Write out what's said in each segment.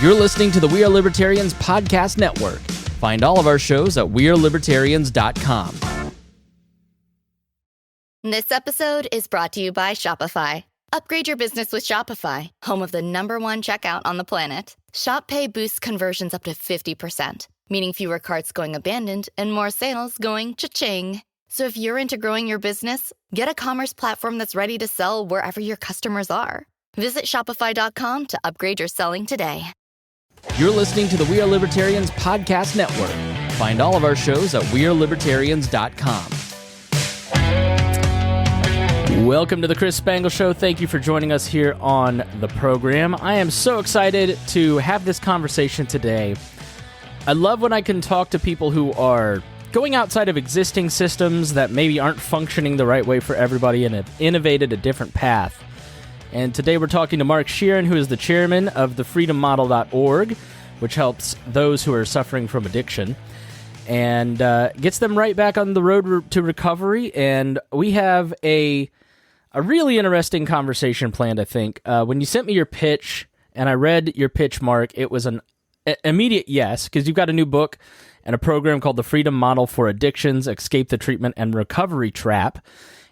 You're listening to the We Are Libertarians Podcast Network. Find all of our shows at wearelibertarians.com. This episode is brought to you by Shopify. Upgrade your business with Shopify, home of the #1 checkout on the planet. Shop Pay boosts conversions up to 50%, meaning fewer carts going abandoned and more sales going cha-ching. So if you're into growing your business, get a commerce platform that's ready to sell wherever your customers are. Visit shopify.com to upgrade your selling today. You're listening to the We Are Libertarians Podcast Network. Find all of our shows at wearelibertarians.com. Welcome to the Chris Spangle Show. Thank you for joining us here on the program. I am so excited to have this conversation today. I love when I can talk to people who are going outside of existing systems that maybe aren't functioning the right way for everybody and have innovated a different path. And today we're talking to Mark Scheeren, who is the chairman of the freedommodel.org, which helps those who are suffering from addiction and gets them right back on the road to recovery. And we have a really interesting conversation planned, I think. When you sent me your pitch and I read your pitch, Mark, it was an immediate yes, because you've got a new book and a program called The Freedom Model for Addictions, Escape the Treatment and Recovery Trap.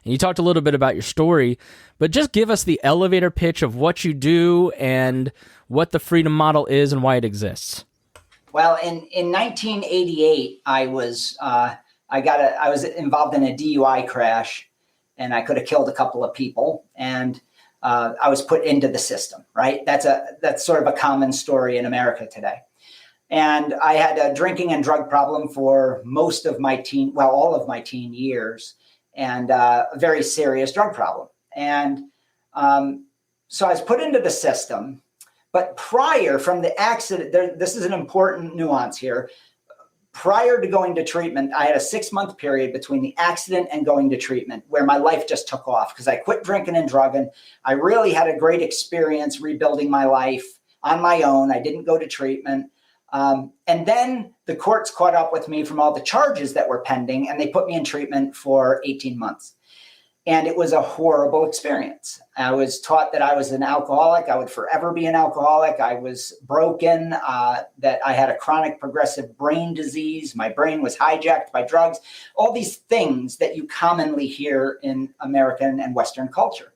And you talked a little bit about your story, but just give us the elevator pitch of what you do and what the Freedom Model is and why it exists. Well, in 1988, I was involved in a DUI crash, and I could have killed a couple of people, and I was put into the system. Right? That's sort of a common story in America today. And I had a drinking and drug problem for most of my all of my teen years. And a very serious drug problem. And so I was put into the system. But prior from the accident, this is an important nuance here. Prior to going to treatment, I had a 6-month period between the accident and going to treatment where my life just took off because I quit drinking and drugging. I really had a great experience rebuilding my life on my own. I didn't go to treatment. And then the courts caught up with me from all the charges that were pending, and they put me in treatment for 18 months. And it was a horrible experience. I was taught that I was an alcoholic. I would forever be an alcoholic. I was broken, that I had a chronic progressive brain disease. My brain was hijacked by drugs, all these things that you commonly hear in American and Western culture.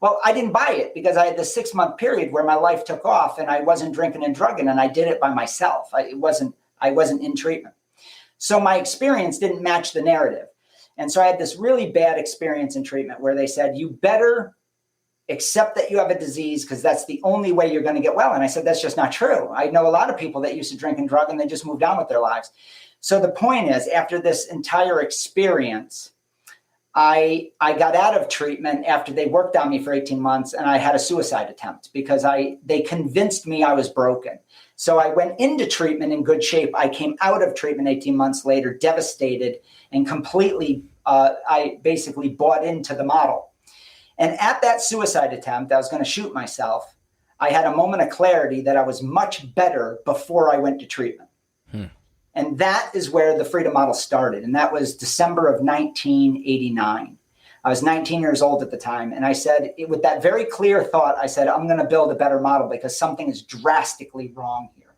Well, I didn't buy it because I had this 6-month period where my life took off and I wasn't drinking and drugging, and I did it by myself. I wasn't in treatment. So my experience didn't match the narrative. And so I had this really bad experience in treatment where they said, you better accept that you have a disease because that's the only way you're going to get well. And I said, that's just not true. I know a lot of people that used to drink and drug and they just moved on with their lives. So the point is, after this entire experience, I got out of treatment after they worked on me for 18 months, and I had a suicide attempt because they convinced me I was broken. So I went into treatment in good shape. I came out of treatment 18 months later, devastated and completely, I basically bought into the model. And at that suicide attempt, I was going to shoot myself. I had a moment of clarity that I was much better before I went to treatment. And that is where the Freedom Model started. And that was December of 1989. I was 19 years old at the time. And I said, with that very clear thought, I said, I'm going to build a better model because something is drastically wrong here.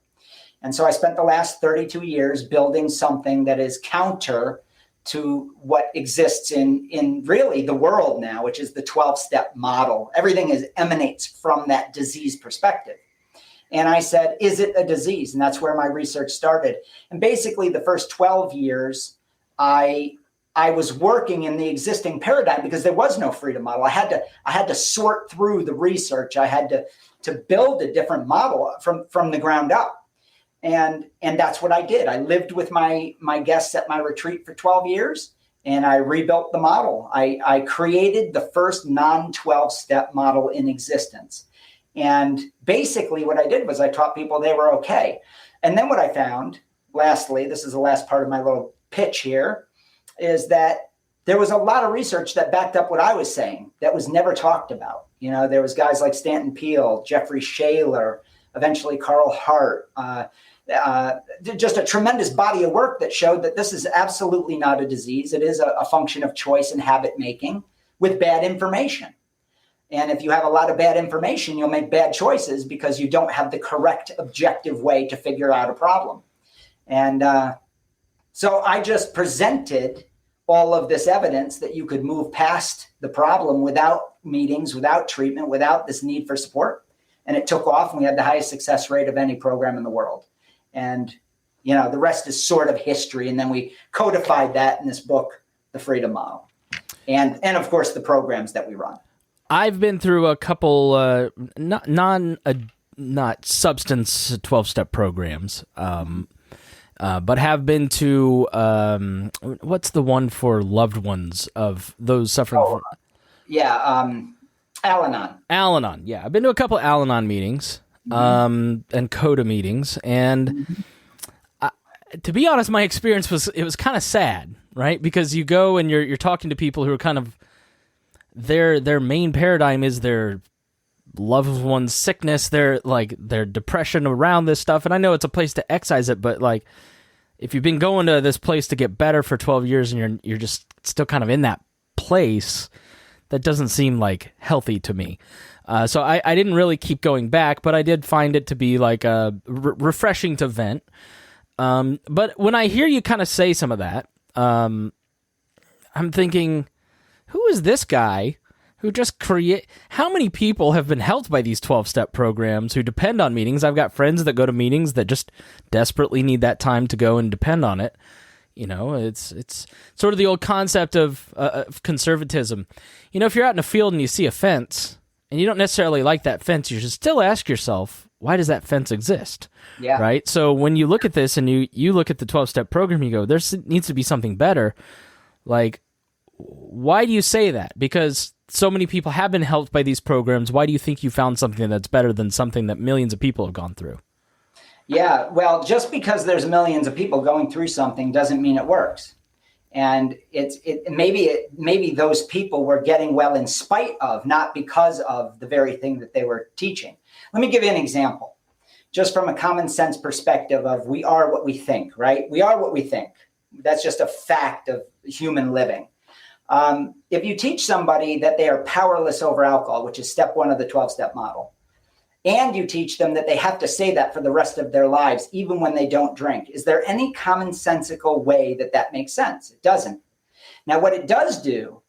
And so I spent the last 32 years building something that is counter to what exists in really the world now, which is the 12-step model. Everything emanates from that disease perspective. And I said, is it a disease? And that's where my research started. And basically the first 12 years, I was working in the existing paradigm because there was no freedom model. I had to sort through the research. I had to build a different model from the ground up. And that's what I did. I lived with my guests at my retreat for 12 years, and I rebuilt the model. I created the first non-12-step model in existence. And basically what I did was I taught people they were okay. And then what I found, lastly, this is the last part of my little pitch here, is that there was a lot of research that backed up what I was saying that was never talked about. You know, there was guys like Stanton Peele, Jeffrey Shaler, eventually Carl Hart, just a tremendous body of work that showed that this is absolutely not a disease. It is a function of choice and habit making with bad information. And if you have a lot of bad information, you'll make bad choices because you don't have the correct objective way to figure out a problem. And so I just presented all of this evidence that you could move past the problem without meetings, without treatment, without this need for support. And it took off, and we had the highest success rate of any program in the world. And, the rest is sort of history. And then we codified that in this book, The Freedom Model. And of course, the programs that we run. I've been through a couple not substance 12-step programs, but have been to what's the one for loved ones of those suffering from? Yeah, Al-Anon. Al-Anon, yeah. I've been to a couple Al-Anon meetings and CODA meetings, and to be honest, my experience was kind of sad, right? Because you go and you're talking to people who are kind of their main paradigm is their loved one's sickness, their depression around this stuff. And I know it's a place to excise it, but like if you've been going to this place to get better for 12 years and you're just still kind of in that place, that doesn't seem like healthy to me. So I didn't really keep going back, but I did find it to be like refreshing to vent. But when I hear you kind of say some of that, I'm thinking, who is this guy who just how many people have been helped by these 12-step programs who depend on meetings? I've got friends that go to meetings that just desperately need that time to go and depend on it. It's sort of the old concept of conservatism. If you're out in a field and you see a fence and you don't necessarily like that fence, you should still ask yourself, why does that fence exist? Yeah. Right? So when you look at this and you look at the 12-step program, you go, there needs to be something better. Like, why do you say that? Because so many people have been helped by these programs. Why do you think you found something that's better than something that millions of people have gone through? Yeah, well, just because there's millions of people going through something doesn't mean it works. And maybe those people were getting well in spite of, not because of the very thing that they were teaching. Let me give you an example, just from a common sense perspective of we are what we think, right? We are what we think. That's just a fact of human living. If you teach somebody that they are powerless over alcohol, which is step one of the 12-step model, and you teach them that they have to say that for the rest of their lives, even when they don't drink, is there any commonsensical way that makes sense? It doesn't. Now, what it does do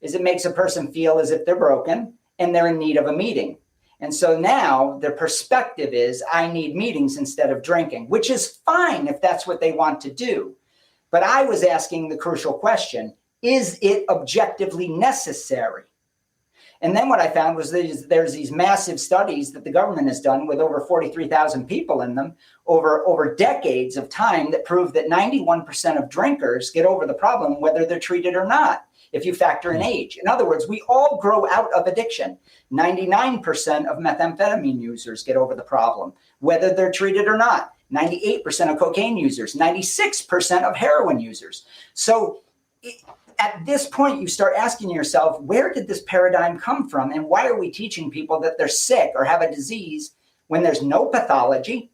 is it makes a person feel as if they're broken and they're in need of a meeting. And so now their perspective is, I need meetings instead of drinking, which is fine if that's what they want to do. But I was asking the crucial question, is it objectively necessary? And then what I found was there's these massive studies that the government has done with over 43,000 people in them over decades of time that prove that 91% of drinkers get over the problem whether they're treated or not, if you factor in age. In other words, we all grow out of addiction. 99% of methamphetamine users get over the problem, whether they're treated or not. 98% of cocaine users, 96% of heroin users. So at this point, you start asking yourself, where did this paradigm come from? And why are we teaching people that they're sick or have a disease when there's no pathology,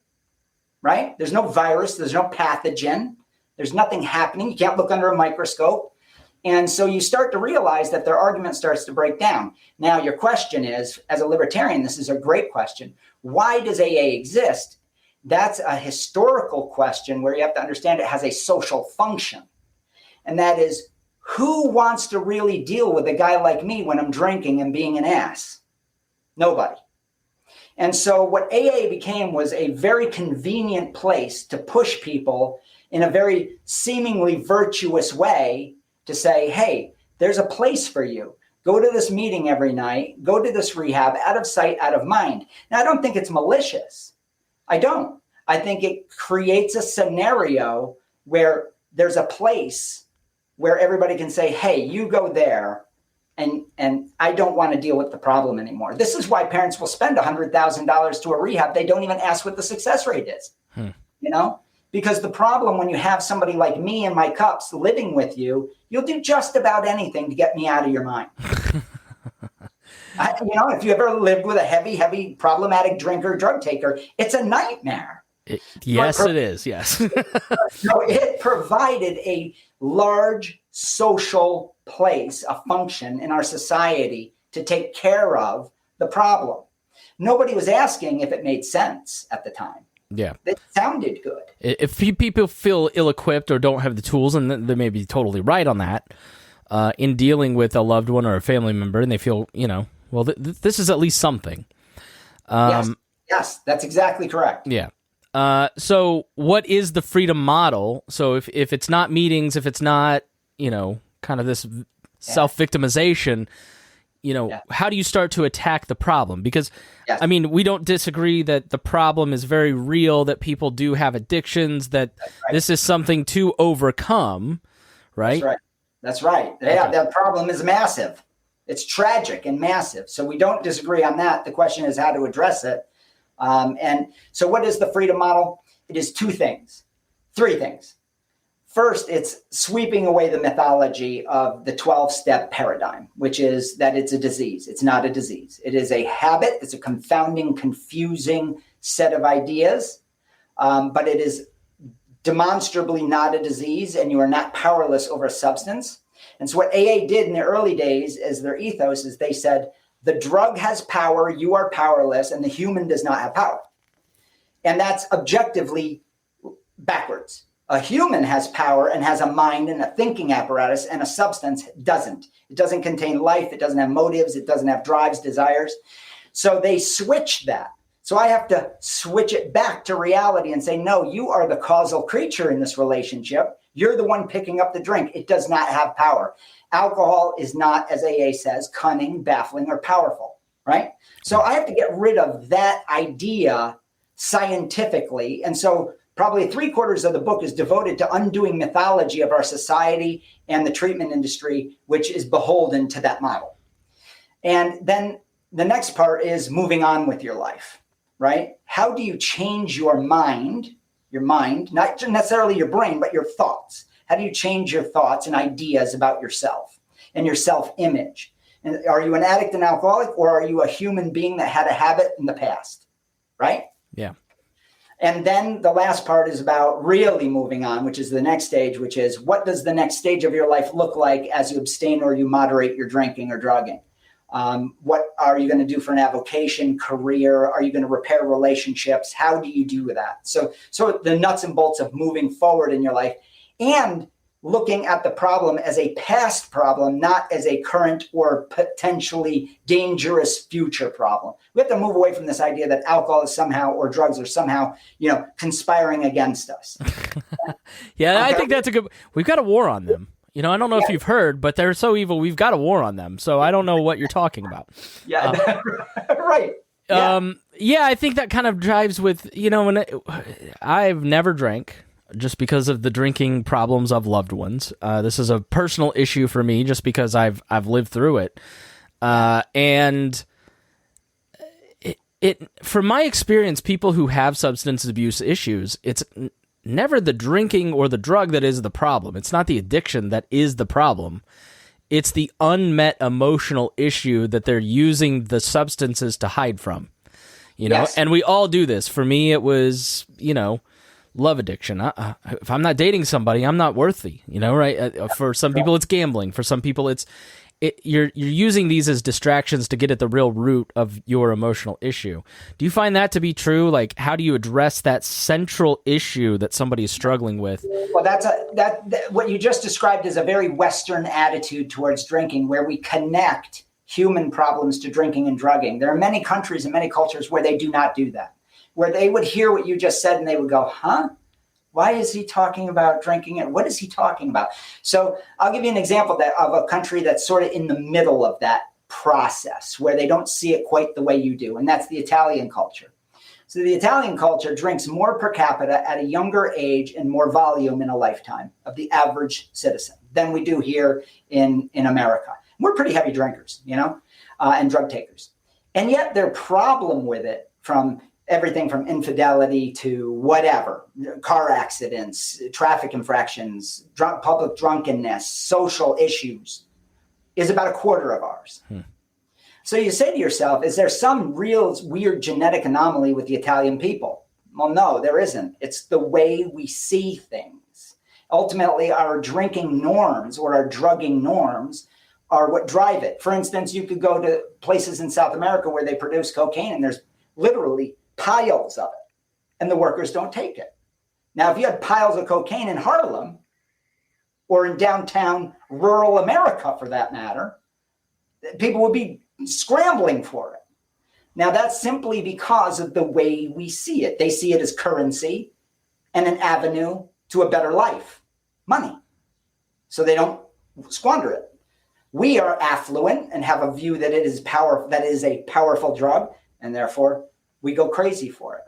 right? There's no virus, there's no pathogen, there's nothing happening. You can't look under a microscope. And so you start to realize that their argument starts to break down. Now, your question is, as a libertarian, this is a great question. Why does AA exist? That's a historical question where you have to understand it has a social function. And that is, who wants to really deal with a guy like me when I'm drinking and being an ass? Nobody. And so what AA became was a very convenient place to push people in a very seemingly virtuous way to say, hey, there's a place for you. Go to this meeting every night. Go to this rehab, out of sight, out of mind. Now, I don't think it's malicious. I don't. I think it creates a scenario where there's a place where everybody can say, hey, you go there, and I don't want to deal with the problem anymore. This is why parents will spend $100,000 to a rehab. They don't even ask what the success rate is, because the problem when you have somebody like me and my cups living with you, you'll do just about anything to get me out of your mind. If you ever lived with a heavy, problematic drinker, drug taker, it's a nightmare. Yes, it is. Yes. So it provided a large social place, a function in our society to take care of the problem. Nobody was asking if it made sense at the time. Yeah. It sounded good. If people feel ill-equipped or don't have the tools, and they may be totally right on that, in dealing with a loved one or a family member, and they feel, well, this is at least something. Yes, that's exactly correct. Yeah. So what is the freedom model? So if it's not meetings, if it's not, kind of this self-victimization, how do you start to attack the problem? Because, we don't disagree that the problem is very real, that people do have addictions, that this is something to overcome, right? That's right. Yeah, that problem is massive. It's tragic and massive. So we don't disagree on that. The question is how to address it. And so what is the freedom model? It is three things. First, it's sweeping away the mythology of the 12-step paradigm, which is that it's a disease. It's not a disease. It is a habit. It's a confounding, confusing set of ideas, but it is demonstrably not a disease, and you are not powerless over a substance. And so what AA did in the early days as their ethos is they said, the drug has power, you are powerless, and the human does not have power. And that's objectively backwards. A human has power and has a mind and a thinking apparatus, and a substance doesn't. It doesn't contain life. It doesn't have motives. It doesn't have drives, desires. So they switched that. So I have to switch it back to reality and say, no, you are the causal creature in this relationship. You're the one picking up the drink. It does not have power. Alcohol is not, as AA says, cunning, baffling, or powerful, right? So I have to get rid of that idea scientifically. And so probably 3/4 of the book is devoted to undoing mythology of our society and the treatment industry, which is beholden to that model. And then the next part is moving on with your life, right? How do you change your mind, not necessarily your brain, but your thoughts? How do you change your thoughts and ideas about yourself and your self-image? And are you an addict and alcoholic, or are you a human being that had a habit in the past, right? Yeah. And then the last part is about really moving on, which is the next stage, which is what does the next stage of your life look like as you abstain or you moderate your drinking or drugging? What are you going to do for an avocation, career? Are you going to repair relationships? How do you do that? So the nuts and bolts of moving forward in your life and looking at the problem as a past problem, not as a current or potentially dangerous future problem. We have to move away from this idea that alcohol is somehow, or drugs are somehow, conspiring against us. Yeah, I think that's we've got a war on them. I don't know if you've heard, but they're so evil. We've got a war on them. So I don't know what you're talking about. Yeah, right. Yeah, I think that kind of drives with, I've never drank just because of the drinking problems of loved ones. This is a personal issue for me just because I've lived through it. And it from my experience, people who have substance abuse issues, it's never the drinking or the drug that is the problem. It's not the addiction that is the problem. It's the unmet emotional issue that they're using the substances to hide from. Yes. And we all do this. For me, it was, love addiction. If I'm not dating somebody, I'm not worthy, right? For some people, it's gambling. For some people, you're using these as distractions to get at the real root of your emotional issue. Do you find that to be true? Like, how do you address that central issue that somebody is struggling with? Well, what you just described is a very Western attitude towards drinking, where we connect human problems to drinking and drugging. There are many countries and many cultures where they do not do that, where they would hear what you just said and they would go, huh? Why is he talking about drinking? And what is he talking about? So I'll give you an example of a country that's sort of in the middle of that process, where they don't see it quite the way you do. And that's the Italian culture. So the Italian culture drinks more per capita at a younger age and more volume in a lifetime of the average citizen than we do here in America. We're pretty heavy drinkers, and drug takers. And yet their problem with it, from everything from infidelity to whatever, car accidents, traffic infractions, public drunkenness, social issues, is about 1/4 of ours. So you say to yourself, is there some real weird genetic anomaly with the Italian people? Well, no, there isn't. It's the way we see things. Ultimately, our drinking norms or our drugging norms are what drive it. For instance, you could go to places in South America where they produce cocaine and there's literally piles of it and the workers don't take it. Now, if you had piles of cocaine in Harlem or in downtown rural America, for that matter, people would be scrambling for it. Now, that's simply because of the way we see it. They see it as currency and an avenue to a better life, money. So they don't squander it. We are affluent and have a view that it is that is a powerful drug, and therefore we go crazy for it.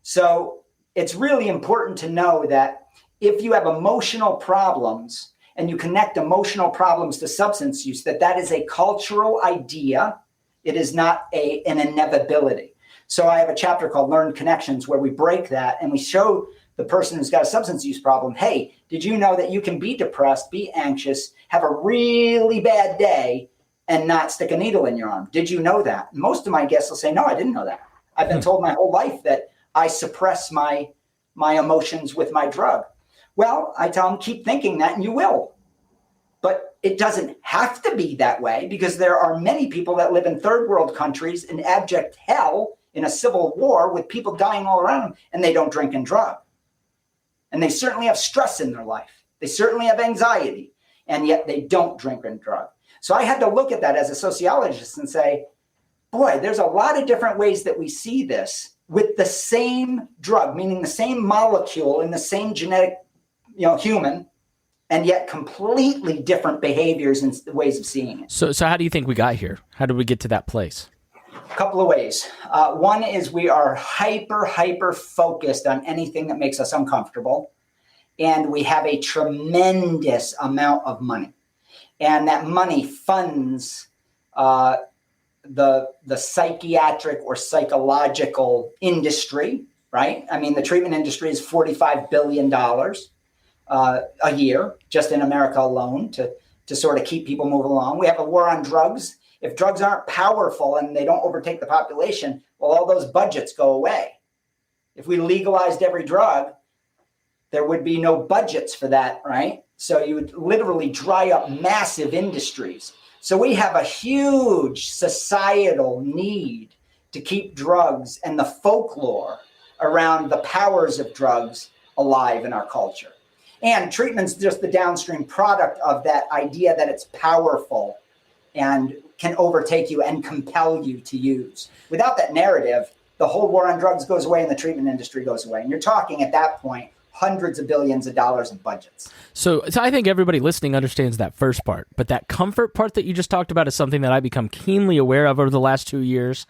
So it's really important to know that if you have emotional problems and you connect emotional problems to substance use, that is a cultural idea. It is not an inevitability. So I have a chapter called Learned Connections where we break that and we show the person who's got a substance use problem, hey, did you know that you can be depressed, be anxious, have a really bad day, and not stick a needle in your arm? Did you know that? Most of my guests will say, no, I didn't know that. I've been told my whole life that I suppress my emotions with my drug. Well, I tell them, keep thinking that and you will. But it doesn't have to be that way because there are many people that live in third world countries in abject hell in a civil war with people dying all around them, and they don't drink and drug. And they certainly have stress in their life. They certainly have anxiety, and yet they don't drink and drug. So I had to look at that as a sociologist and say, boy, there's a lot of different ways that we see this with the same drug, meaning the same molecule in the same genetic, human, and yet completely different behaviors and ways of seeing it. So how do you think we got here? How did we get to that place? A couple of ways. One is we are hyper focused on anything that makes us uncomfortable. And we have a tremendous amount of money. And that money funds the psychiatric or psychological industry, right? I mean, the treatment industry is $45 billion a year, just in America alone, to sort of keep people moving along. We have a war on drugs. If drugs aren't powerful and they don't overtake the population, well, all those budgets go away. If we legalized every drug, there would be no budgets for that, right? So you would literally dry up massive industries. So we have a huge societal need to keep drugs and the folklore around the powers of drugs alive in our culture. And treatment's just the downstream product of that idea that it's powerful and can overtake you and compel you to use. Without that narrative, the whole war on drugs goes away and the treatment industry goes away. And you're talking at that point, hundreds of billions of dollars in budgets. So I think everybody listening understands that first part, but that comfort part that you just talked about is something that I've become keenly aware of over the last 2 years.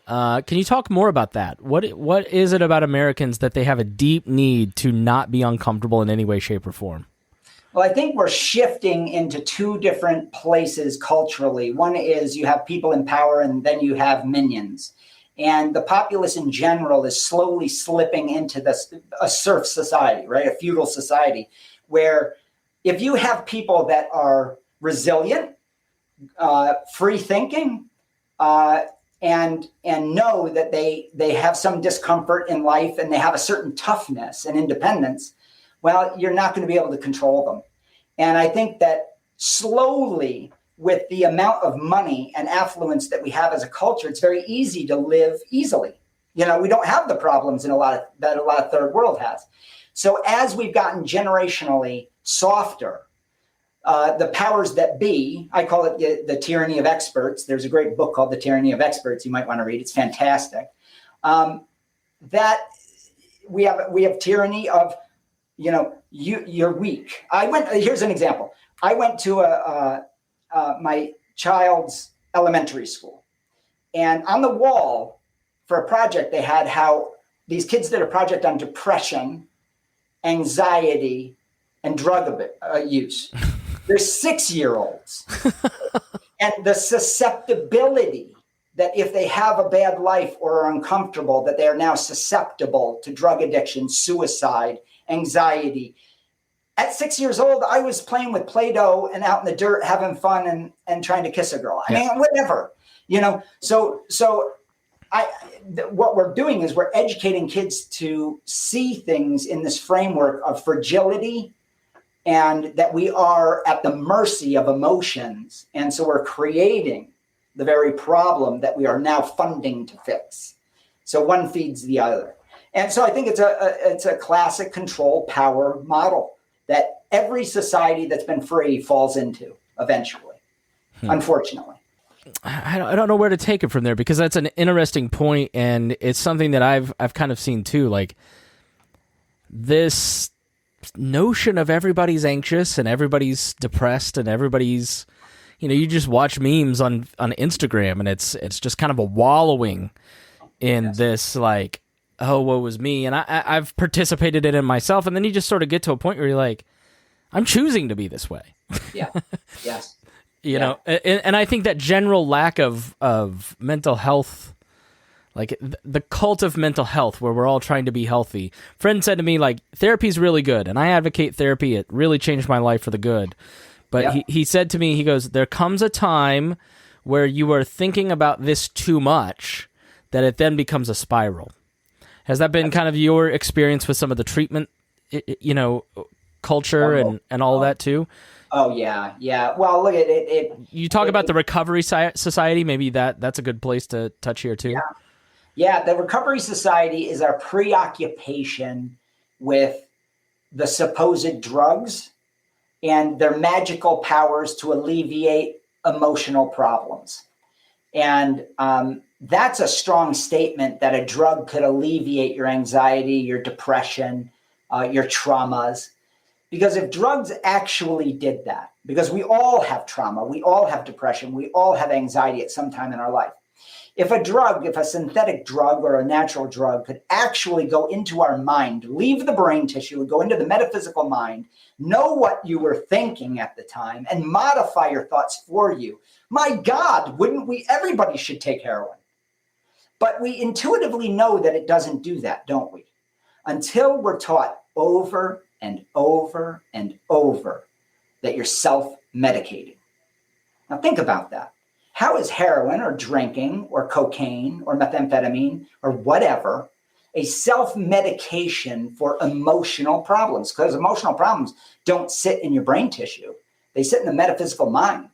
Can you talk more about that? What is it about Americans that they have a deep need to not be uncomfortable in any way, shape, or form? Well, I think we're shifting into two different places culturally. One is you have people in power and then you have minions. And the populace in general is slowly slipping into a serf society, right? A feudal society, where if you have people that are resilient, free thinking, and know that they have some discomfort in life and they have a certain toughness and independence, well, you're not going to be able to control them. And I think that slowly, with the amount of money and affluence that we have as a culture, it's very easy to live easily. We don't have the problems that a lot of third world has. So as we've gotten generationally softer, the powers that be, I call it the tyranny of experts. There's a great book called The Tyranny of Experts you might want to read. It's fantastic. That we have tyranny of, you're weak. Here's an example. I went to my child's elementary school, and on the wall for a project, they had how these kids did a project on depression, anxiety, and drug use. They're 6-year-olds. And the susceptibility that if they have a bad life or are uncomfortable, that they are now susceptible to drug addiction, suicide, anxiety. At 6 years old, I was playing with Play-Doh and out in the dirt, having fun and trying to kiss a girl. I mean, whatever, So what we're doing is we're educating kids to see things in this framework of fragility and that we are at the mercy of emotions. And so we're creating the very problem that we are now funding to fix. So one feeds the other. And so I think it's a classic control power model that every society that's been free falls into eventually, unfortunately. I don't know where to take it from there, because that's an interesting point, and it's something that I've kind of seen too. Like this notion of everybody's anxious and everybody's depressed and everybody's, you just watch memes on Instagram, and it's just kind of a wallowing in this, like, oh, woe was me. And I've participated in it myself. And then you just sort of get to a point where you're like, I'm choosing to be this way. Yeah. Yes. You know, and I think that general lack of mental health, like the cult of mental health, where we're all trying to be healthy. Friend said to me, like, therapy's really good, and I advocate therapy. It really changed my life for the good. But he said to me, he goes, there comes a time where you are thinking about this too much that it then becomes a spiral. Has that been kind of your experience with some of the treatment, culture and all of that too? Oh, yeah. Yeah. Well, look at it. You talk about the Recovery Society. Maybe that's a good place to touch here too. Yeah. The Recovery Society is our preoccupation with the supposed drugs and their magical powers to alleviate emotional problems. And that's a strong statement that a drug could alleviate your anxiety, your depression, your traumas. Because if drugs actually did that, because we all have trauma, we all have depression, we all have anxiety at some time in our life. If a synthetic drug or a natural drug could actually go into our mind, leave the brain tissue and go into the metaphysical mind, know what you were thinking at the time and modify your thoughts for you, my God, everybody should take heroin. But we intuitively know that it doesn't do that, don't we? Until we're taught over and over and over that you're self-medicating. Now think about that. How is heroin or drinking or cocaine or methamphetamine or whatever a self-medication for emotional problems? Because emotional problems don't sit in your brain tissue. They sit in the metaphysical mind.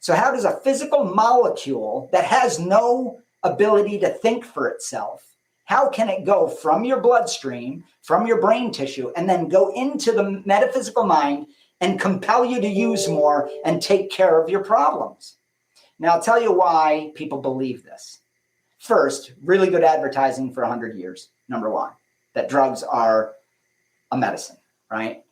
So how does a physical molecule that has no ability to think for itself, how can it go from your bloodstream, from your brain tissue, and then go into the metaphysical mind and compel you to use more and take care of your problems? Now, I'll tell you why people believe this. First, really good advertising for 100 years, number one, that drugs are a medicine, right?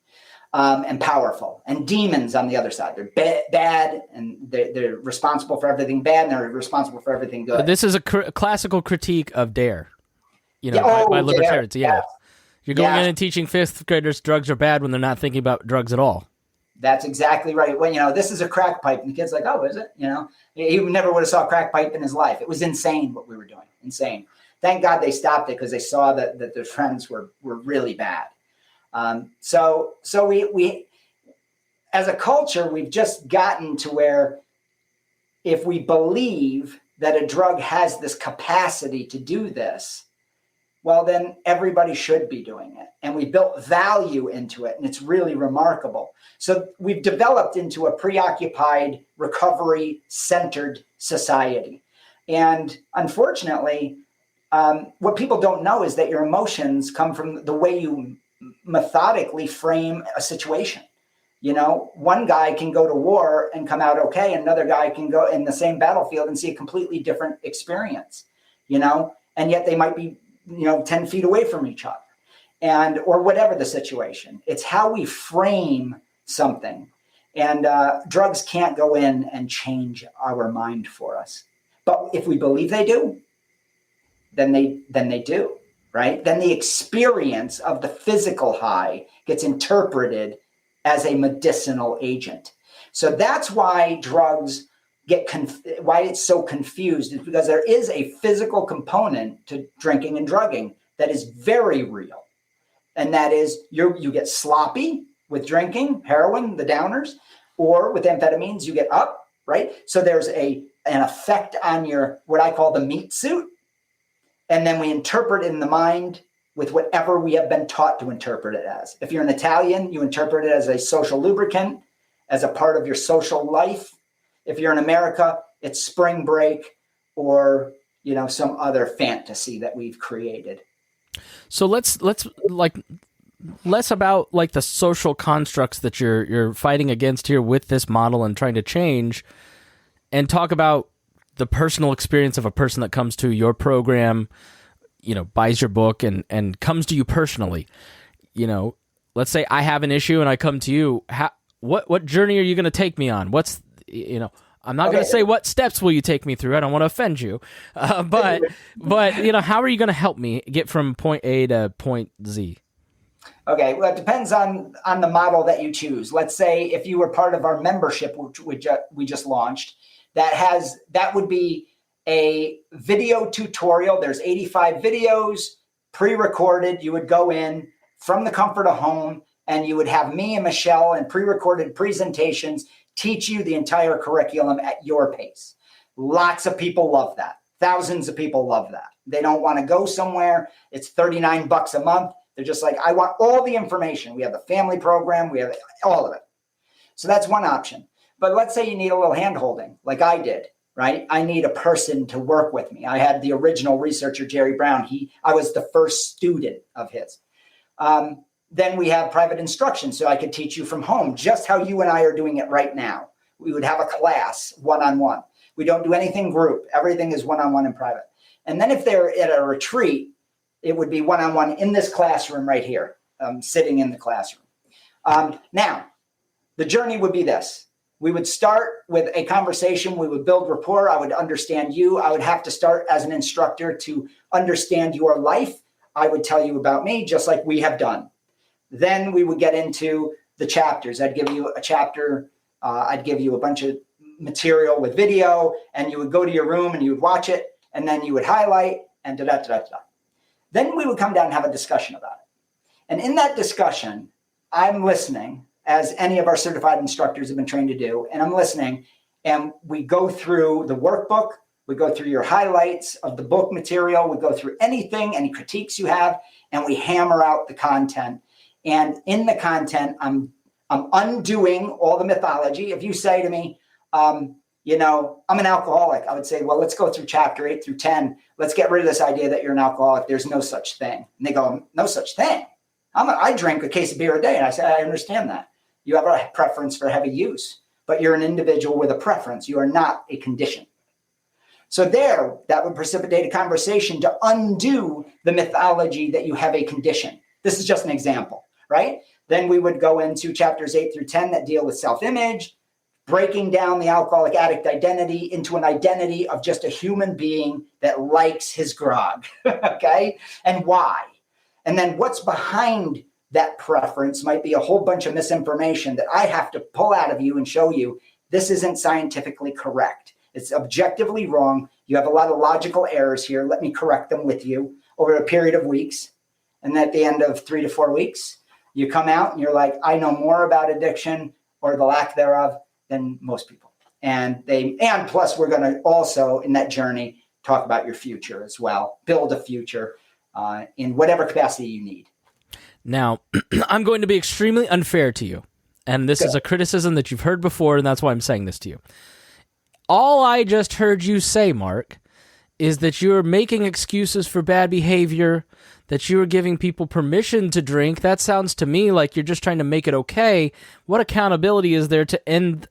And powerful. And demons on the other side. They're bad, and they're responsible for everything bad, and they're responsible for everything good. But this is a classical critique of DARE. By libertarians. Yeah. You're going in and teaching fifth graders drugs are bad when they're not thinking about drugs at all. That's exactly right. When, this is a crack pipe, and the kid's like, oh, is it? He never would have saw a crack pipe in his life. It was insane what we were doing. Insane. Thank God they stopped it, because they saw that their friends were really bad. So we, as a culture, we've just gotten to where if we believe that a drug has this capacity to do this, well, then everybody should be doing it. And we built value into it, and it's really remarkable. So we've developed into a preoccupied, recovery-centered society. And unfortunately, what people don't know is that your emotions come from the way you methodically frame a situation. One guy can go to war and come out okay, and another guy can go in the same battlefield and see a completely different experience, and yet they might be 10 feet away from each other, or whatever the situation. It's how we frame something. And drugs can't go in and change our mind for us. But if we believe they do, then they do, right? Then the experience of the physical high gets interpreted as a medicinal agent. So that's why drugs why it's so confused, is because there is a physical component to drinking and drugging that is very real. And that is you get sloppy with drinking, heroin, the downers, or with amphetamines, you get up, right? So there's an effect on your, what I call the meat suit. And then we interpret in the mind with whatever we have been taught to interpret it as. If you're an Italian, you interpret it as a social lubricant, as a part of your social life. If you're in America, it's spring break or, some other fantasy that we've created. So let's like less about like the social constructs that you're fighting against here with this model and trying to change, and talk about the personal experience of a person that comes to your program, buys your book and comes to you personally. Let's say I have an issue and I come to you. What journey are you going to take me on? I'm not going to say what steps will you take me through. I don't want to offend you, but how are you going to help me get from point A to point Z? Okay, well, it depends on the model that you choose. Let's say if you were part of our membership, which we just launched, that would be a video tutorial. There's 85 videos pre-recorded. You would go in from the comfort of home, and you would have me and Michelle and pre-recorded presentations teach you the entire curriculum at your pace. Lots of people love that. Thousands of people love that. They don't want to go somewhere. It's $39 a month. They're just like, I want all the information. We have the family program. We have all of it. So that's one option. But let's say you need a little hand-holding, like I did, right? I need a person to work with me. I had the original researcher, Jerry Brown. I was the first student of his. Then we have private instruction, so I could teach you from home, just how you and I are doing it right now. We would have a class one-on-one. We don't do anything group. Everything is one-on-one and private. And then if they're at a retreat, it would be one-on-one in this classroom right here, sitting in the classroom. Now, the journey would be this. We would start with a conversation. We would build rapport. I would understand you. I would have to start as an instructor to understand your life. I would tell you about me, just like we have done. Then we would get into the chapters. I'd give you a chapter. I'd give you a bunch of material with video, and you would go to your room and you would watch it, and then you would highlight and da-da-da-da-da. Then we would come down and have a discussion about it. And in that discussion, I'm listening, as any of our certified instructors have been trained to do, and I'm listening, and we go through the workbook. We go through your highlights of the book material. We go through anything, any critiques you have, and we hammer out the content. And in the content, I'm undoing all the mythology. If you say to me, I'm an alcoholic, I would say, well, let's go through chapter 8 through 10. Let's get rid of this idea that you're an alcoholic. There's no such thing. And they go, no such thing. I drink a case of beer a day. And I say, I understand that. You have a preference for heavy use, but you're an individual with a preference. You are not a condition. So that would precipitate a conversation to undo the mythology that you have a condition. This is just an example. Right? Then we would go into chapters 8 through 10 that deal with self-image, breaking down the alcoholic addict identity into an identity of just a human being that likes his grog. Okay? And why? And then what's behind that preference might be a whole bunch of misinformation that I have to pull out of you and show you this isn't scientifically correct. It's objectively wrong. You have a lot of logical errors here. Let me correct them with you over a period of weeks. And at the end of 3 to 4 weeks, you come out and you're like, I know more about addiction or the lack thereof than most people. And plus we're going to also in that journey talk about your future as well. Build a future in whatever capacity you need. Now, I'm going to be extremely unfair to you. And this is a criticism that you've heard before, and that's why I'm saying this to you. All I just heard you say, Mark, is that you're making excuses for bad behavior, that you are giving people permission to drink. That sounds to me like you're just trying to make it okay. What accountability is there to end,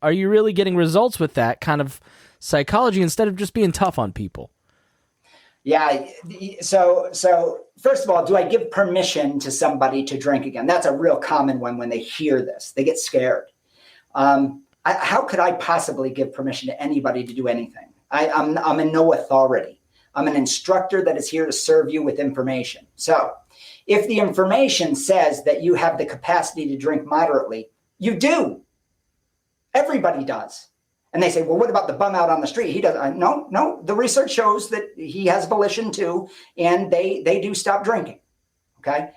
are you really getting results with that kind of psychology instead of just being tough on people? Yeah. So first of all, do I give permission to somebody to drink again? That's a real common one when they hear this. They get scared. How could I possibly give permission to anybody to do anything? I'm in no authority. I'm an instructor that is here to serve you with information. So if the information says that you have the capacity to drink moderately, you do. Everybody does. And they say, well, what about the bum out on the street? He doesn't. No. The research shows that he has volition too, and they do stop drinking. Okay.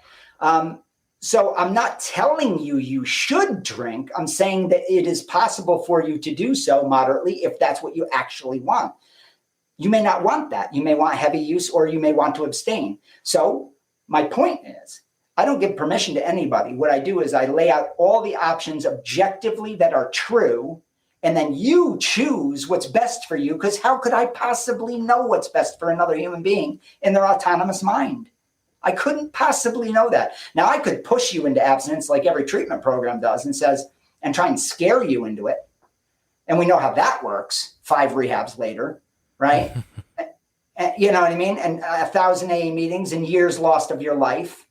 So I'm not telling you should drink. I'm saying that it is possible for you to do so moderately if that's what you actually want. You may not want that. You may want heavy use or you may want to abstain. So My point is, I don't give permission to anybody. What I do is I lay out all the options objectively that are true, and then you choose what's best for you, because how could I possibly know what's best for another human being in their autonomous mind? I couldn't possibly know that. Now, I could push you into abstinence like every treatment program does and try and scare you into it. And we know how that works 5 rehabs later, right? You know what I mean? And 1,000 AA meetings and years lost of your life.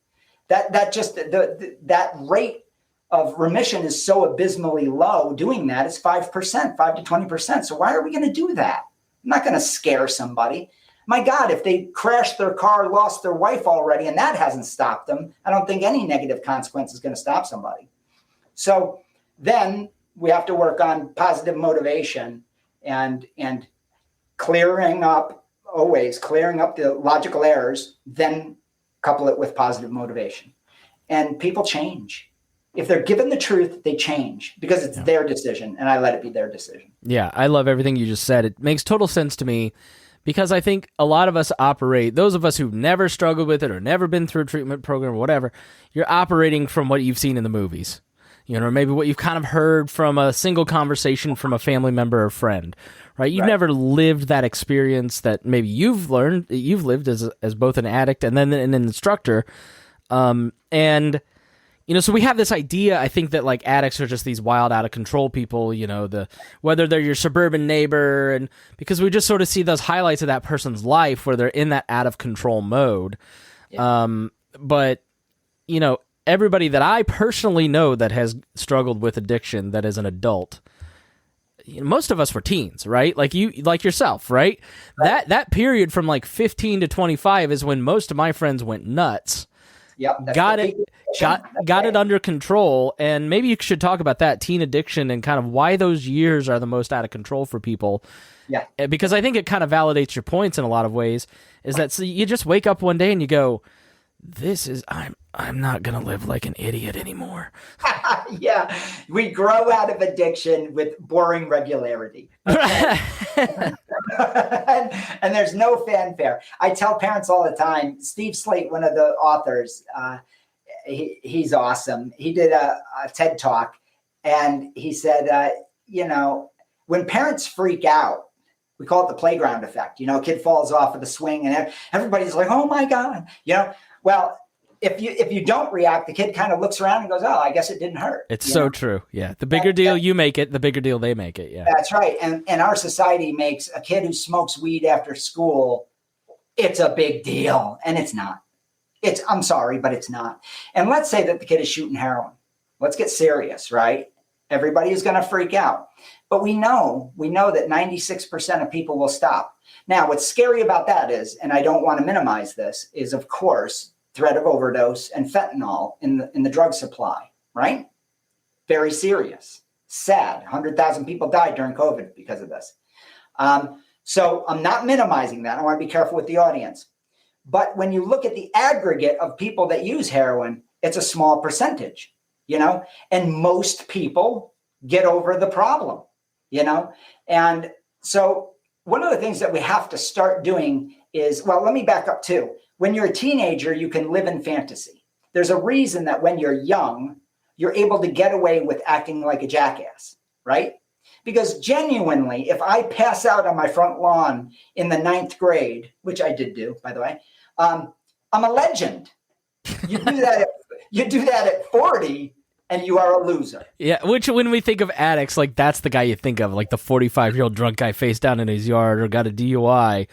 That rate of remission is so abysmally low. Doing that is 5%, 5 to 20%. So why are we going to do that? I'm not going to scare somebody. My God, if they crashed their car, lost their wife already, and that hasn't stopped them, I don't think any negative consequence is going to stop somebody. So then we have to work on positive motivation and clearing up the logical errors, then couple it with positive motivation. And people change. If they're given the truth, they change because it's their decision, and I let it be their decision. Yeah, I love everything you just said. It makes total sense to me because I think a lot of us operate, those of us who've never struggled with it or never been through a treatment program or whatever, you're operating from what you've seen in the movies. You know, or maybe what you've kind of heard from a single conversation from a family member or friend, right? You've never lived that experience that maybe you've lived as both an addict and then an instructor. And, you know, so we have this idea, I think, that like addicts are just these wild, out of control people, you know, whether they're your suburban neighbor, and because we just sort of see those highlights of that person's life where they're in that out of control mode. Yeah. But, you know, everybody that I personally know that has struggled with addiction that is an adult, you know, most of us were teens, right? Like yourself, right? That period from like 15 to 25 is when most of my friends went nuts. Yep. Got it under control. And maybe you should talk about that, teen addiction, and kind of why those years are the most out of control for people. Yeah. Because I think it kind of validates your points in a lot of ways, is that so you just wake up one day and you go, I'm not going to live like an idiot anymore. Yeah. We grow out of addiction with boring regularity. Okay? and there's no fanfare. I tell parents all the time, Steve Slate, one of the authors, he's awesome. He did a TED Talk, and he said, you know, when parents freak out, we call it the playground effect. You know, a kid falls off of the swing and everybody's like, oh my God, you know. Well, if you don't react, the kid kind of looks around and goes, oh, I guess it didn't hurt. It's so true. Yeah. The bigger deal you make it, the bigger deal they make it. Yeah. That's right. And our society makes a kid who smokes weed after school, it's a big deal. And it's not. I'm sorry, but it's not. And let's say that the kid is shooting heroin. Let's get serious, right? Everybody is going to freak out. But we know that 96% of people will stop. Now, what's scary about that is, and I don't want to minimize this, is of course, threat of overdose and fentanyl in the drug supply, right? Very serious, sad. 100,000 people died during COVID because of this. So I'm not minimizing that. I want to be careful with the audience. But when you look at the aggregate of people that use heroin, it's a small percentage, you know, and most people get over the problem, you know? And so one of the things that we have to start doing is, well, let me back up too. When you're a teenager, you can live in fantasy. There's a reason that when you're young, you're able to get away with acting like a jackass, right? Because genuinely, if I pass out on my front lawn in the 9th grade, which I did do, by the way, I'm a legend. You do that at 40, and you are a loser. Yeah, which when we think of addicts, like that's the guy you think of, like the 45-year-old drunk guy face down in his yard or got a DUI.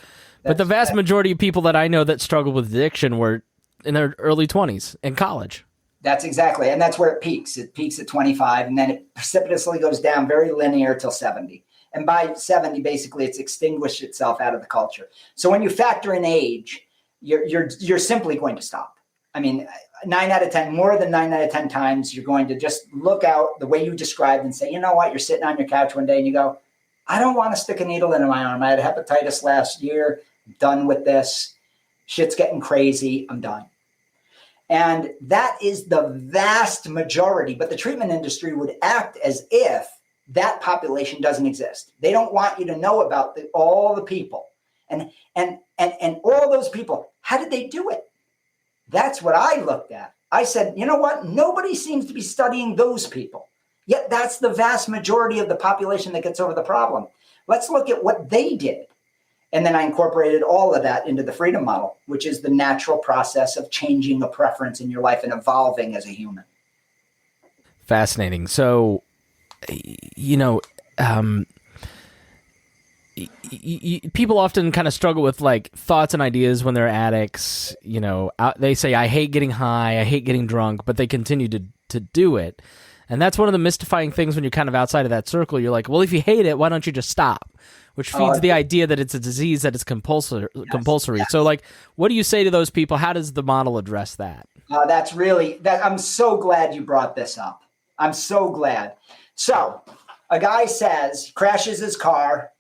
But the vast majority of people that I know that struggle with addiction were in their early 20s in college. That's exactly. And that's where it peaks. It peaks at 25, and then it precipitously goes down very linear till 70. And by 70, basically, it's extinguished itself out of the culture. So when you factor in age, you're simply going to stop. I mean, 9 out of 10, more than 9 out of 10 times, you're going to just look out the way you described and say, you know what? You're sitting on your couch one day and you go, I don't want to stick a needle into my arm. I had hepatitis last year. I'm done with this. Shit's getting crazy. I'm done. And that is the vast majority. But the treatment industry would act as if that population doesn't exist. They don't want you to know about all the people. And all those people, how did they do it? That's what I looked at. I said, you know what? Nobody seems to be studying those people. Yet that's the vast majority of the population that gets over the problem. Let's look at what they did. And then I incorporated all of that into the freedom model, which is the natural process of changing a preference in your life and evolving as a human. Fascinating. So, people often kind of struggle with like thoughts and ideas when they're addicts. They say, I hate getting high, I hate getting drunk, but they continue to do it. And that's one of the mystifying things when you're kind of outside of that circle. You're like, well, if you hate it, why don't you just stop? Which feeds the idea that it's a disease, that it's compulsory. Yes. So like, what do you say to those people? How does the model address that? I'm so glad you brought this up. I'm so glad. So a guy crashes his car.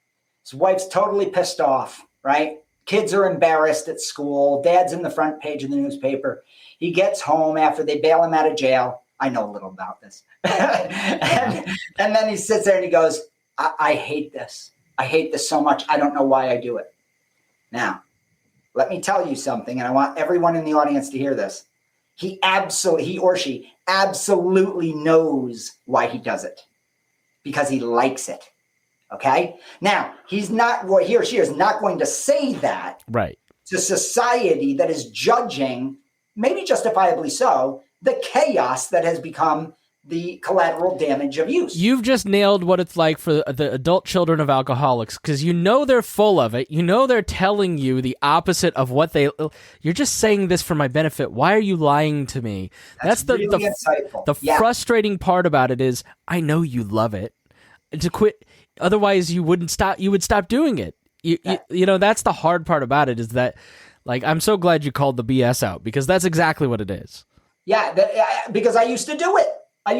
His wife's totally pissed off, right? Kids are embarrassed at school. Dad's in the front page of the newspaper. He gets home after they bail him out of jail. I know a little about this. and then he sits there and he goes, I hate this. I hate this so much. I don't know why I do it. Now, let me tell you something, and I want everyone in the audience to hear this. He or she absolutely knows why he does it, because he likes it. Okay? Now, he or she is not going to say that right to society that is judging, maybe justifiably so, the chaos that has become the collateral damage of use. You've just nailed what it's like for the adult children of alcoholics, because they're full of it. They're telling you the opposite of what you're just saying this for my benefit. Why are you lying to me? That's really insightful. The frustrating part about it is, I know you love it. And to quit, otherwise you wouldn't stop. You would stop doing it. That's the hard part about it, is that, like, I'm so glad you called the BS out, because that's exactly what it is. Yeah, because I used to do it. And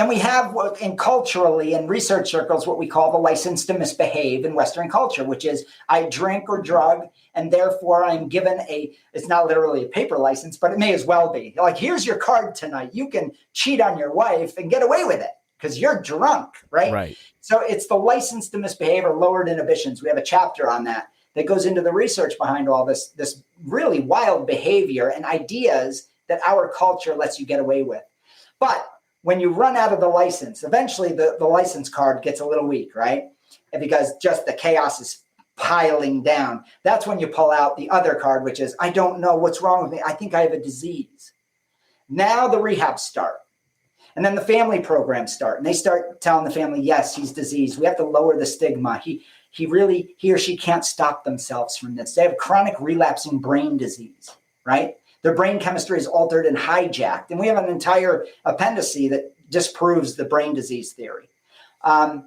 we have, culturally in research circles, what we call the license to misbehave in Western culture, which is I drink or drug, and therefore I'm given it's not literally a paper license, but it may as well be. Like, here's your card tonight. You can cheat on your wife and get away with it because you're drunk, right? Right. So it's the license to misbehave, or lowered inhibitions. We have a chapter on that goes into the research behind all this really wild behavior and ideas that our culture lets you get away with. But when you run out of the license, eventually the license card gets a little weak, right? And because just the chaos is piling down. That's when you pull out the other card, which is, I don't know what's wrong with me. I think I have a disease. Now the rehabs start. And then the family programs start. And they start telling the family, yes, he's diseased. We have to lower the stigma. He or she can't stop themselves from this. They have chronic relapsing brain disease, right? Their brain chemistry is altered and hijacked. And we have an entire appendice that disproves the brain disease theory. All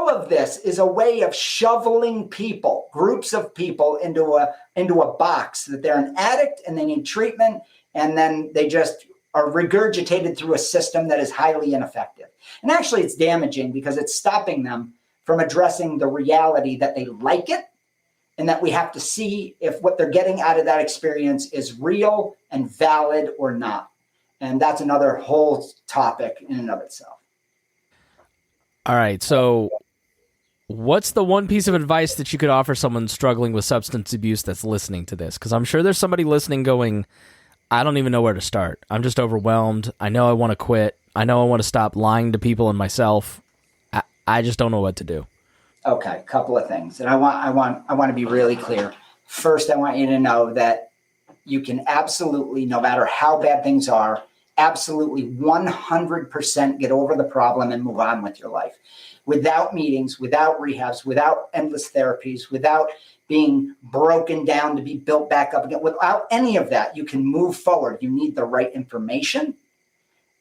of this is a way of shoveling people, groups of people, into a box that they're an addict and they need treatment, and then they just are regurgitated through a system that is highly ineffective. And actually it's damaging, because it's stopping them from addressing the reality that they like it, and that we have to see if what they're getting out of that experience is real and valid or not. And that's another whole topic in and of itself. All right. So what's the one piece of advice that you could offer someone struggling with substance abuse that's listening to this? Because I'm sure there's somebody listening going, I don't even know where to start. I'm just overwhelmed. I know I want to quit. I know I want to stop lying to people and myself. I just don't know what to do. Okay, a couple of things. And I want to be really clear. First, I want you to know that you can absolutely, no matter how bad things are, absolutely 100% get over the problem and move on with your life. Without meetings, without rehabs, without endless therapies, without being broken down to be built back up again, without any of that, you can move forward. You need the right information.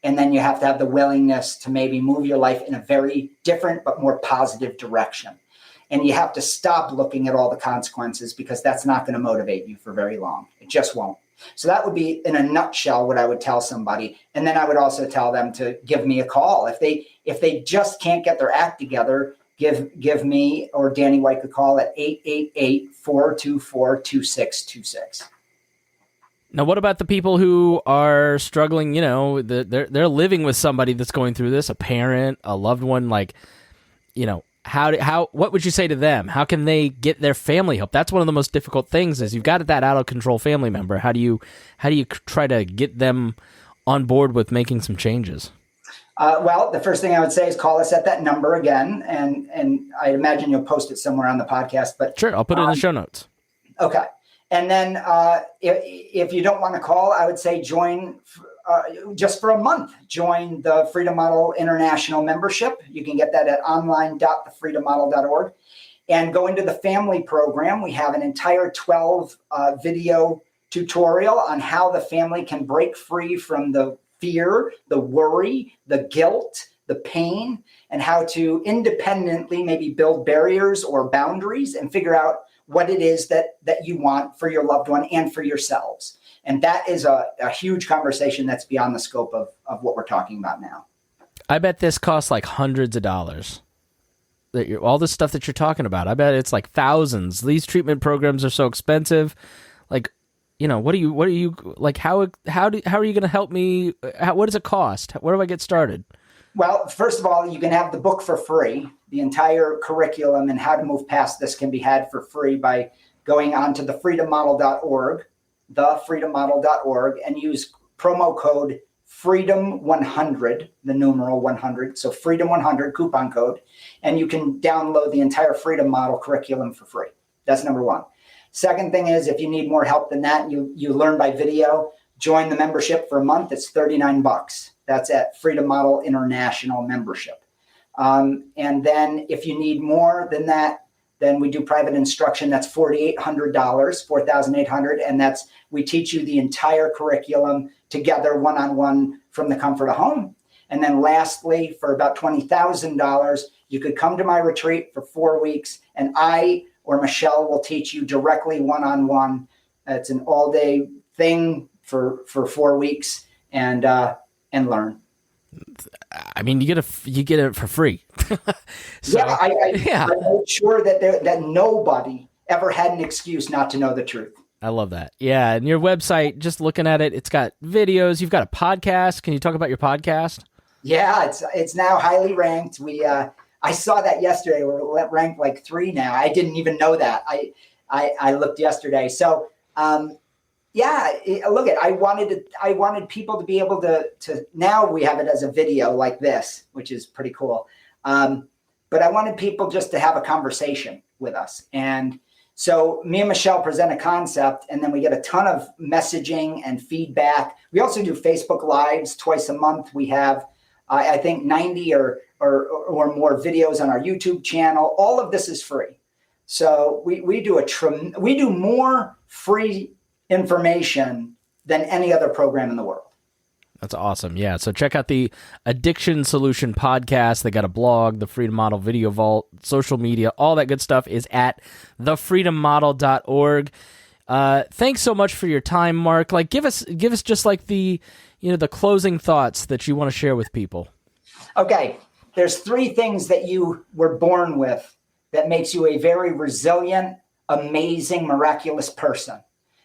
And then you have to have the willingness to maybe move your life in a very different but more positive direction. And you have to stop looking at all the consequences, because that's not going to motivate you for very long. It just won't. So that would be, in a nutshell, what I would tell somebody. And then I would also tell them to give me a call. If they just can't get their act together, give me or Danny White a call at 888-424-2626. Now, what about the people who are struggling, they're living with somebody that's going through this, a parent, a loved one, like, what would you say to them? How can they get their family help? That's one of the most difficult things is you've got that out of control family member. How do you try to get them on board with making some changes? Well, the first thing I would say is call us at that number again. And I imagine you'll post it somewhere on the podcast, but sure. I'll put it in the show notes. Okay. And then if you don't want to call, I would say join just for a month. Join the Freedom Model International membership. You can get that at online.thefreedommodel.org. And go into the family program. We have an entire 12 video tutorial on how the family can break free from the fear, the worry, the guilt, the pain, and how to independently maybe build barriers or boundaries and figure out what it is that you want for your loved one and for yourselves. And that is a huge conversation that's beyond the scope of what we're talking about now. I bet this costs like hundreds of dollars. All this stuff that you're talking about, I bet it's like thousands. These treatment programs are so expensive. Like, what are you like? How are you going to help me? What does it cost? Where do I get started? Well, first of all, you can have the book for free. The entire curriculum and how to move past this can be had for free by going on to thefreedommodel.org, and use promo code FREEDOM100, the numeral 100. So FREEDOM100 coupon code, and you can download the entire Freedom Model curriculum for free. That's number one. Second thing is, if you need more help than that, you learn by video, join the membership for a month. It's $39. That's at Freedom Model International membership. And then if you need more than that, then we do private instruction. That's $4,800, $4,800. And we teach you the entire curriculum together, one-on-one from the comfort of home. And then lastly, for about $20,000, you could come to my retreat for 4 weeks, and I or Michelle will teach you directly one-on-one. It's an all-day thing for 4 weeks, and learn. I mean, you get it for free. So, yeah, I made sure that nobody ever had an excuse not to know the truth. I love that. Yeah, and your website, just looking at it, it's got videos. You've got a podcast. Can you talk about your podcast? Yeah, it's now highly ranked. I saw that yesterday. We're ranked like 3 now. I didn't even know that. I looked yesterday. So look, I wanted people to be able to now we have it as a video like this, which is pretty cool. But I wanted people just to have a conversation with us. And so me and Michelle present a concept, and then we get a ton of messaging and feedback. We also do Facebook Lives twice a month. We have, I think, 90 or more videos on our YouTube channel. All of this is free. So we do more free information than any other program in the world. That's awesome. Yeah. So check out the Addiction Solution podcast. They got a blog, the Freedom Model Video Vault, social media, all that good stuff is at thefreedommodel.org. Thanks so much for your time, Mark. Like, give us just like the closing thoughts that you want to share with people. Okay. There's 3 things that you were born with that makes you a very resilient, amazing, miraculous person.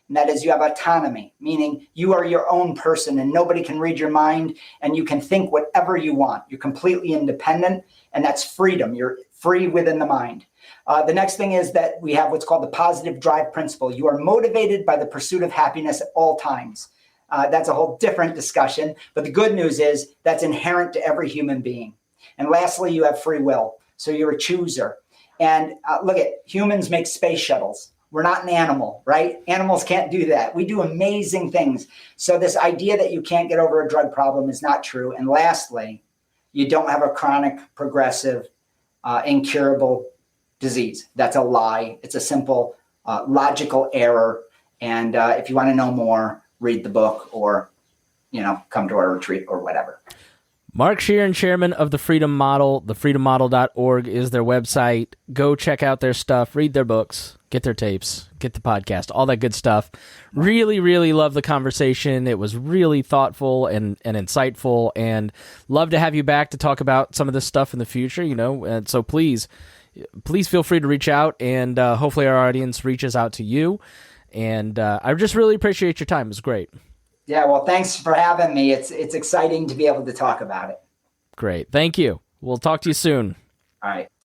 And that is, you have autonomy, meaning you are your own person and nobody can read your mind, and you can think whatever you want. You're completely independent, and that's freedom. You're free within the mind. The next thing is that we have what's called the positive drive principle. You are motivated by the pursuit of happiness at all times. That's a whole different discussion. But the good news is that's inherent to every human being. And lastly, you have free will. So you're a chooser. And look at humans make space shuttles. We're not an animal, right? Animals can't do that. We do amazing things. So this idea that you can't get over a drug problem is not true. And lastly, you don't have a chronic, progressive, incurable disease. That's a lie. It's a simple logical error. And if you want to know more, read the book or, come to our retreat or whatever. Mark Scheeren, chairman of the Freedom Model. Thefreedommodel.org is their website. Go check out their stuff, read their books, get their tapes, get the podcast, all that good stuff. Really, really love the conversation. It was really thoughtful and insightful, and love to have you back to talk about some of this stuff in the future, And so please feel free to reach out, and hopefully our audience reaches out to you. And I just really appreciate your time. It was great. Yeah, well, thanks for having me. It's exciting to be able to talk about it. Great. Thank you. We'll talk to you soon. All right.